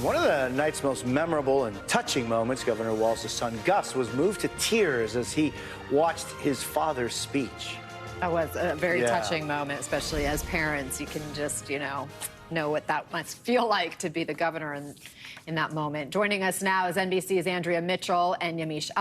One of the night's most memorable and touching moments, Governor Walz's son Gus was moved to tears as he watched his father's speech. That was a very touching moment, especially as parents. You can just, know what that must feel like to be the governor in that moment. Joining us now is NBC's Andrea Mitchell and Yamiche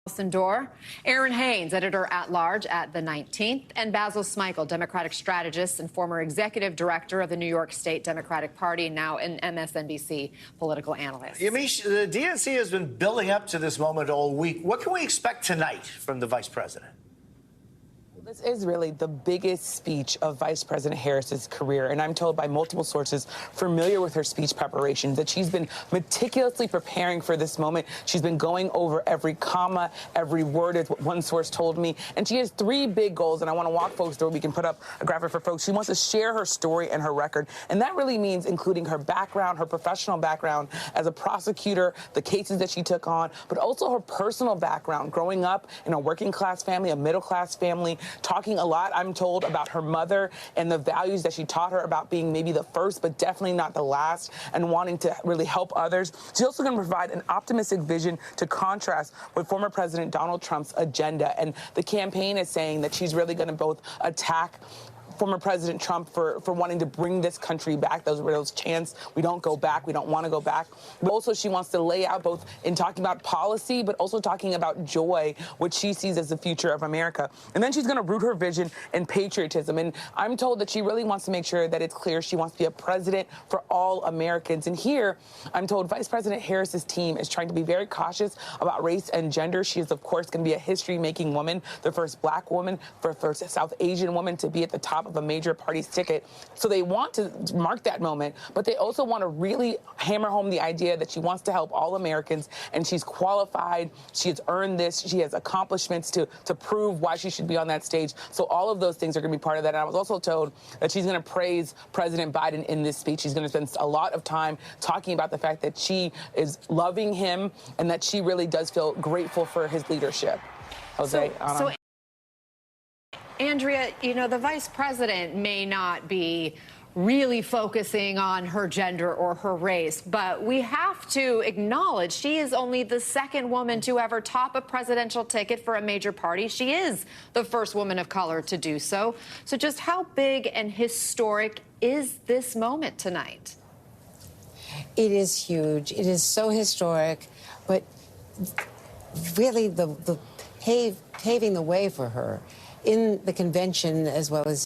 Alcindor, Aaron Haynes, editor-at-large at The 19th, and Basil Smikle, Democratic strategist and former executive director of the New York State Democratic Party, now an MSNBC political analyst. Yamiche, the DNC has been building up to this moment all week. What can we expect tonight from the vice president? This is really the biggest speech of Vice President Harris's career, and I'm told by multiple sources familiar with her speech preparation that she's been meticulously preparing for this moment. She's been going over every comma, every word, is what one source told me, and she has three big goals, and I want to walk folks through. We can put up a graphic for folks. She wants to share her story and her record, and that really means including her background, her professional background as a prosecutor, the cases that she took on, but also her personal background, growing up in a working-class family, a middle-class family, talking a lot, I'm told, about her mother and the values that she taught her about being maybe the first, but definitely not the last, and wanting to really help others. She's also going to provide an optimistic vision to contrast with former President Donald Trump's agenda. And the campaign is saying that she's really going to both attack former President Trump for wanting to bring this country back. Those were those chants. We don't go back. We don't want to go back. But also she wants to lay out both in talking about policy, but also talking about joy, which she sees as the future of America. And then she's going to root her vision in patriotism. And I'm told that she really wants to make sure that it's clear she wants to be a president for all Americans. And here, I'm told Vice President Harris's team is trying to be very cautious about race and gender. She is, of course, going to be a history-making woman, the first black woman, first South Asian woman to be at the top of a major party's ticket. So they want to mark that moment, but they also want to really hammer home the idea that she wants to help all Americans, and she's qualified. She has earned this. She has accomplishments to prove why she should be on that stage. So all of those things are going to be part of that. And I was also told that she's going to praise President Biden in this speech. She's going to spend a lot of time talking about the fact that she is loving him and that she really does feel grateful for his leadership. Jose, Andrea, the vice president may not be really focusing on her gender or her race, but we have to acknowledge she is only the second woman to ever top a presidential ticket for a major party. She is the first woman of color to do so. So just how big and historic is this moment tonight? It is huge. It is so historic, but really the paving the way for her in the convention as well as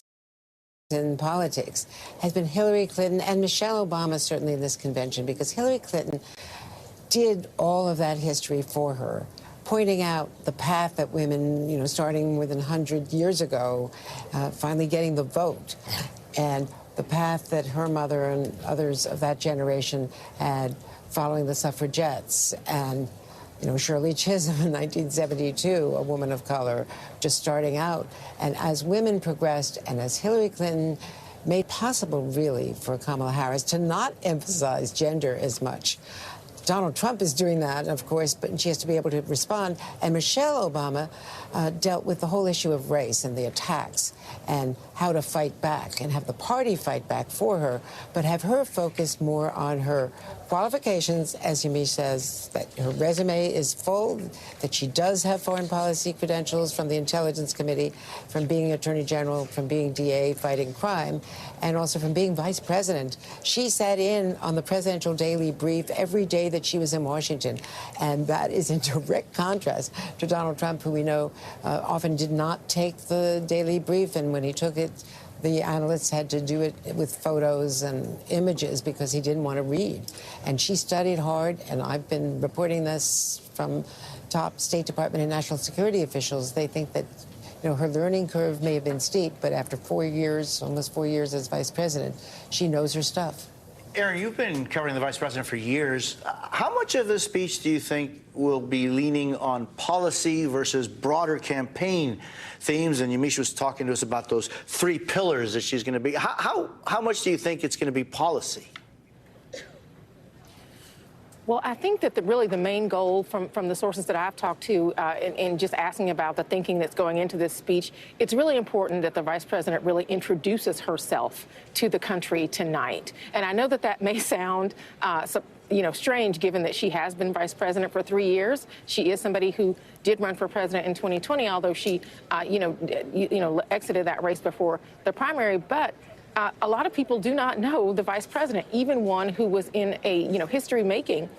in politics has been Hillary Clinton and Michelle Obama, certainly in this convention, because Hillary Clinton did all of that history for her, pointing out the path that women, starting more than 100 years ago, finally getting the vote, and the path that her mother and others of that generation had following the suffragettes, and Shirley Chisholm in 1972, a woman of color, just starting out. And as women progressed and as Hillary Clinton made possible, really, for Kamala Harris to not emphasize gender as much. Donald Trump is doing that, of course, but she has to be able to respond. And Michelle Obama dealt with the whole issue of race and the attacks and how to fight back and have the party fight back for her, but have her focused more on her qualifications, as Yamiche says, that her resume is full, that she does have foreign policy credentials from the Intelligence Committee, from being Attorney General, from being DA fighting crime, and also from being Vice President. She sat in on the presidential daily brief every day that she was in Washington, and that is in direct contrast to Donald Trump, who we know often did not take the daily brief, and when he took it, the analysts had to do it with photos and images because he didn't want to read. And she studied hard, and I've been reporting this from top State Department and national security officials. They think that her learning curve may have been steep, but after 4 years, almost 4 years as vice president, she knows her stuff. Aaron, you've been covering the vice president for years. How much of the speech do you think will be leaning on policy versus broader campaign themes? And Yamiche was talking to us about those three pillars that she's going to be. How much do you think it's going to be policy? Well, I think that really the main goal from the sources that I've talked to in just asking about the thinking that's going into this speech, it's really important that the vice president really introduces herself to the country tonight. And I know that that may sound strange, given that she has been vice president for 3 years. She is somebody who did run for president in 2020, although she, exited that race before the primary. But a lot of people do not know the vice president, even one who was in a, history-making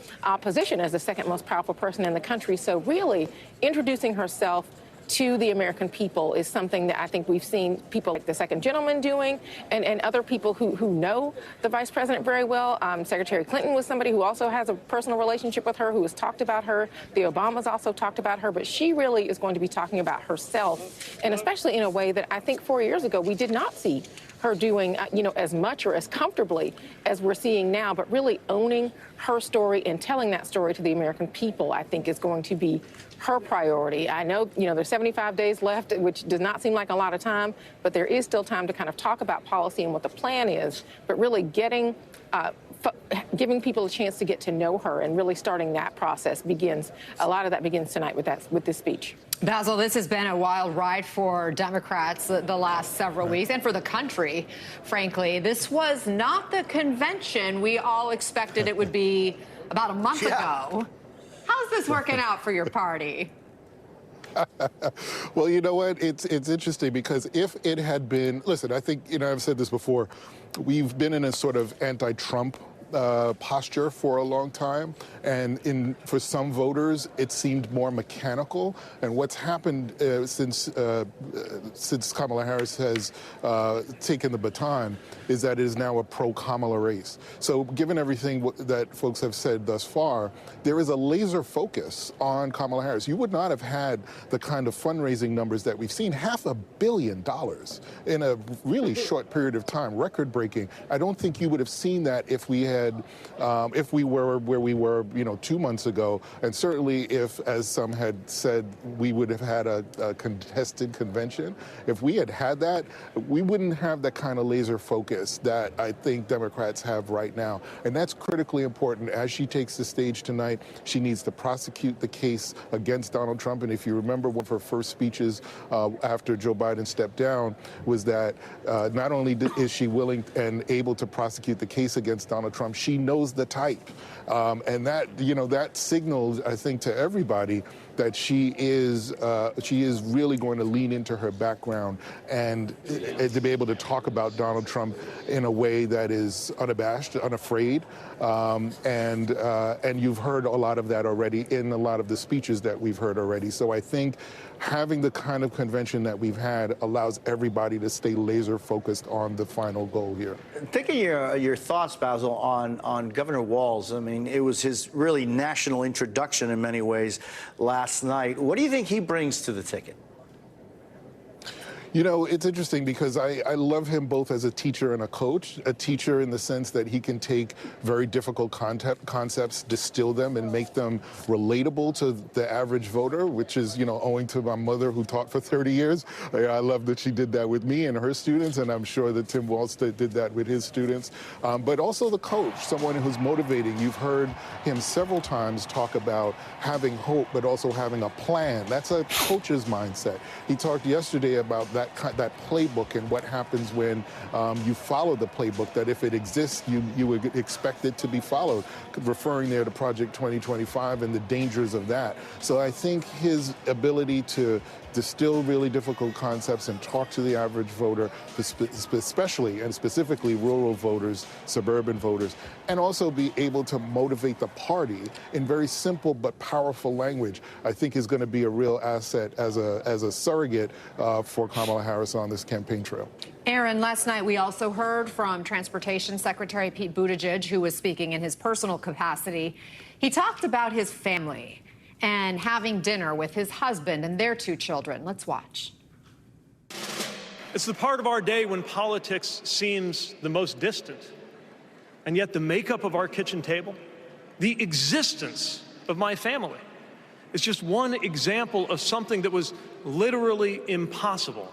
position as the second most powerful person in the country. So really introducing herself to the American people is something that I think we've seen people like the second gentleman doing, and other people who know the vice president very well. Secretary Clinton was somebody who also has a personal relationship with her, who has talked about her. The Obamas also talked about her, but she really is going to be talking about herself, and especially in a way that I think 4 years ago we did not see her doing, as much or as comfortably as we're seeing now, but really owning her story and telling that story to the American people, I think, is going to be her priority. I know, there's 75 days left, which does not seem like a lot of time, but there is still time to kind of talk about policy and what the plan is, but really giving people a chance to get to know her and really starting that process a lot of that begins tonight with this speech. Basil, this has been a wild ride for Democrats the last several weeks, and for the country, frankly. This was not the convention we all expected it would be about a month ago. How's this working out for your party? Well, you know what? It's interesting, because if it had been, listen, I think, I've said this before, we've been in a sort of anti-Trump posture for a long time, and for some voters it seemed more mechanical. And what's happened since Kamala Harris has taken the baton is that it is now a pro-Kamala race. So given everything that folks have said thus far, there is a laser focus on Kamala Harris. You would not have had the kind of fundraising numbers that we've seen, $500 million in a really short period of time, record-breaking. I don't think you would have seen that if we were where we were, 2 months ago, and certainly if, as some had said, we would have had a contested convention. If we had had that, we wouldn't have that kind of laser focus that I think Democrats have right now, and that's critically important. As she takes the stage tonight, she needs to prosecute the case against Donald Trump. And if you remember, one of her first speeches after Joe Biden stepped down was that not only is she willing and able to prosecute the case against Donald Trump, she knows the type, and that that signals, I think, to everybody that she is really going to lean into her background and to be able to talk about Donald Trump in a way that is unabashed, unafraid, and you've heard a lot of that already in a lot of the speeches that we've heard already. So I think having the kind of convention that we've had allows everybody to stay laser focused on the final goal here. Thinking your thoughts, Basil, on Governor Walz. I mean, it was his really national introduction in many ways last night. What do you think he brings to the ticket? It's interesting because I love him both as a teacher and a coach. A teacher in the sense that he can take very difficult concepts, distill them, and make them relatable to the average voter, which is, owing to my mother, who taught for 30 years. I love that she did that with me and her students, and I'm sure that Tim Walz did that with his students. But also the coach, someone who's motivating. You've heard him several times talk about having hope, but also having a plan. That's a coach's mindset. He talked yesterday about that playbook and what happens when you follow the playbook, that if it exists, you would expect it to be followed, referring there to Project 2025 and the dangers of that. So I think his ability to distill really difficult concepts and talk to the average voter, especially and specifically rural voters, suburban voters, and also be able to motivate the party in very simple but powerful language, I think is going to be a real asset as a surrogate for Kamala Harris on this campaign trail. Aaron, last night we also heard from Transportation Secretary Pete Buttigieg, who was speaking in his personal capacity. He talked about his family and having dinner with his husband and their 2 children. Let's watch. It's the part of our day when politics seems the most distant, and yet the makeup of our kitchen table, the existence of my family, is just one example of something that was literally impossible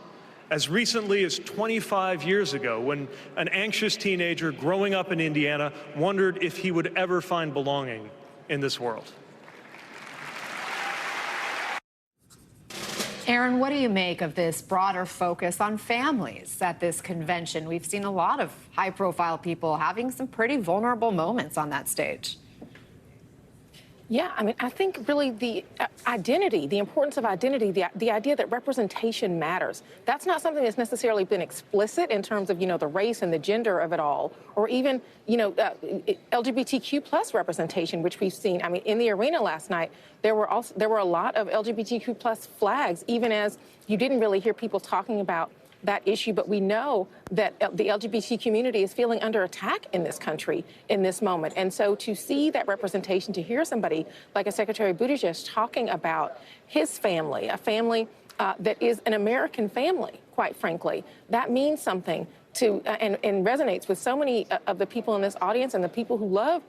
as recently as 25 years ago, when an anxious teenager growing up in Indiana wondered if he would ever find belonging in this world. Aaron, what do you make of this broader focus on families at this convention? We've seen a lot of high-profile people having some pretty vulnerable moments on that stage. Yeah, I mean, I think really the identity, the importance of identity, the idea that representation matters. That's not something that's necessarily been explicit in terms of, the race and the gender of it all, or even, LGBTQ plus representation, which we've seen. I mean, in the arena last night, there were a lot of LGBTQ plus flags, even as you didn't really hear people talking about that issue, but we know that the LGBT community is feeling under attack in this country in this moment. And so to see that representation, to hear somebody like a Secretary Buttigieg talking about his family, a family that is an American family, quite frankly, that means something to and resonates with so many of the people in this audience and the people who love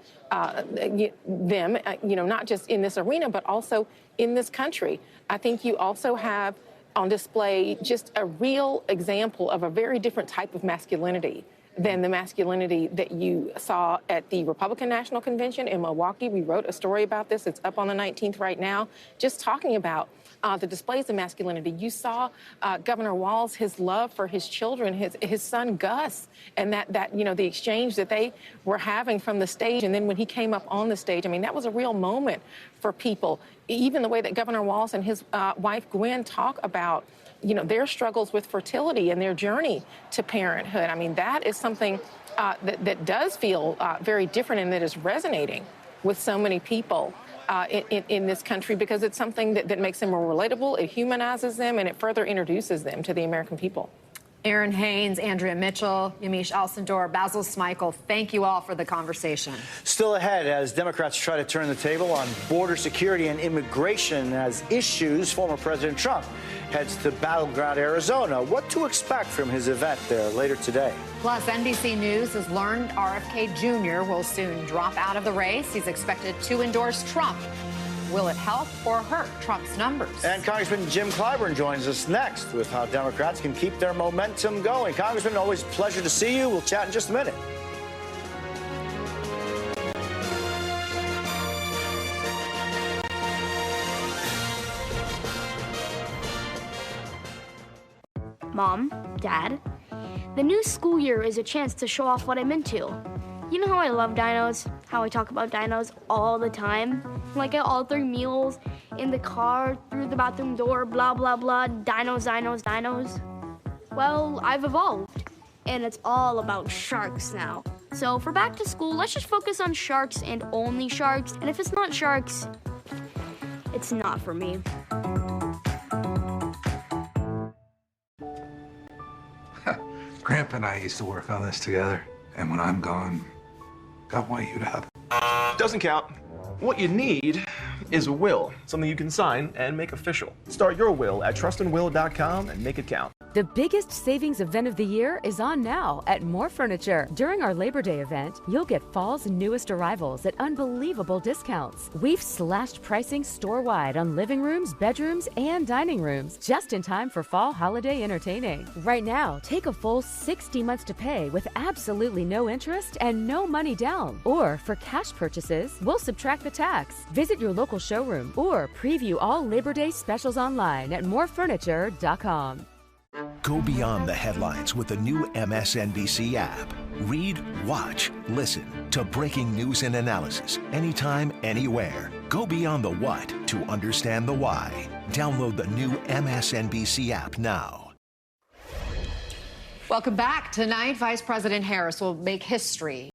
them, not just in this arena, but also in this country. I think you also have on display just a real example of a very different type of masculinity than the masculinity that you saw at the Republican National Convention in Milwaukee. We wrote a story about this. It's up on the 19th right now, just talking about the displays of masculinity. You saw Governor Walz, his love for his children, his son Gus, and that the exchange that they were having from the stage. And then when he came up on the stage, I mean, that was a real moment for people. Even the way that Governor Walz and his wife Gwen talk about their struggles with fertility and their journey to parenthood. I mean, that is something that does feel very different and that is resonating with so many people in this country, because it's something that makes them more relatable, it humanizes them, and it further introduces them to the American people. Aaron Haynes, Andrea Mitchell, Yamiche Alcindor, Basil Smikle, thank you all for the conversation. Still ahead as Democrats try to turn the table on border security and immigration as issues, former President Trump heads to battleground Arizona. What to expect from his event there later today? Plus, NBC News has learned RFK Jr. will soon drop out of the race. He's expected to endorse Trump. Will it help or hurt Trump's numbers? And Congressman Jim Clyburn joins us next with how Democrats can keep their momentum going. Congressman, always a pleasure to see you. We'll chat in just a minute. Mom, Dad, the new school year is a chance to show off what I'm into. You know how I love dinos? How I talk about dinos all the time? Like at all 3 meals, in the car, through the bathroom door, blah, blah, blah, dinos, dinos, dinos. Well, I've evolved, and it's all about sharks now. So for back to school, let's just focus on sharks and only sharks. And if it's not sharks, it's not for me. Grandpa and I used to work on this together, and when I'm gone, I want you to have it. Doesn't count. What you need is a will, something you can sign and make official. Start your will at trustandwill.com and make it count. The biggest savings event of the year is on now at More Furniture. During our Labor Day event, you'll get fall's newest arrivals at unbelievable discounts. We've slashed pricing store-wide on living rooms, bedrooms, and dining rooms, just in time for fall holiday entertaining. Right now, take a full 60 months to pay with absolutely no interest and no money down. Or for cash purchases, we'll subtract the tax. Visit your local showroom or preview all Labor Day specials online at morefurniture.com. Go beyond the headlines with the new MSNBC app. Read, watch, listen to breaking news and analysis anytime, anywhere. Go beyond the what to understand the why. Download the new MSNBC app now. Welcome back. Tonight, Vice President Harris will make history